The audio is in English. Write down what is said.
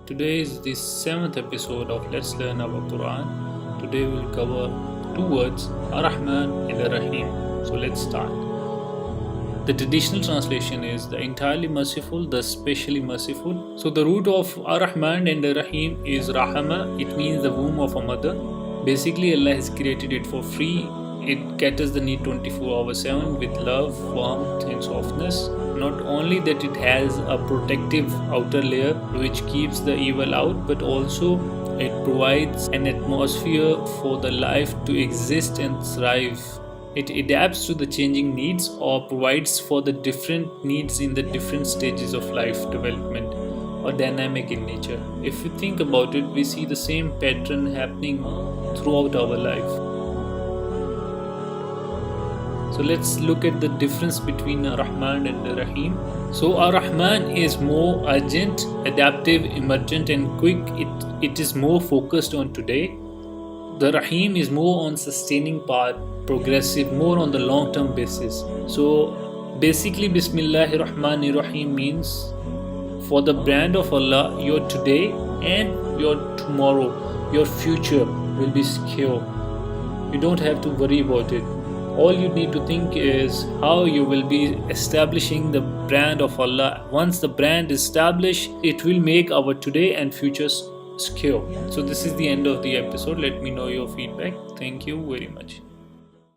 Today is the 7th episode of Let's Learn Our Quran. Today we'll cover two words, Ar-Rahman and Ar-Raheem. So let's start. The traditional translation is the entirely merciful, the specially merciful. So the root of Ar-Rahman and Ar-Raheem is Rahama. It means the womb of a mother. Basically, Allah has created it for free. It caters the need 24/7 with love, warmth and softness. Not only that it has a protective outer layer which keeps the evil out, but also it provides an atmosphere for the life to exist and thrive. It adapts to the changing needs or provides for the different needs in the different stages of life development or dynamic in nature. If we think about it, we see the same pattern happening throughout our life. So let's look at the difference between Ar-Rahman and Ar-Raheem. So Ar-Rahman is more urgent, adaptive, emergent and quick. It is more focused on today. The Raheem is more on sustaining part, progressive, more on the long-term basis. So basically Bismillahir Rahmanir Rahim means for the brand of Allah, your today and your tomorrow, your future will be secure. You don't have to worry about it. All you need to think is how you will be establishing the brand of Allah. Once the brand is established, it will make our today and future secure. So this is the end of the episode. Let me know your feedback. Thank you very much.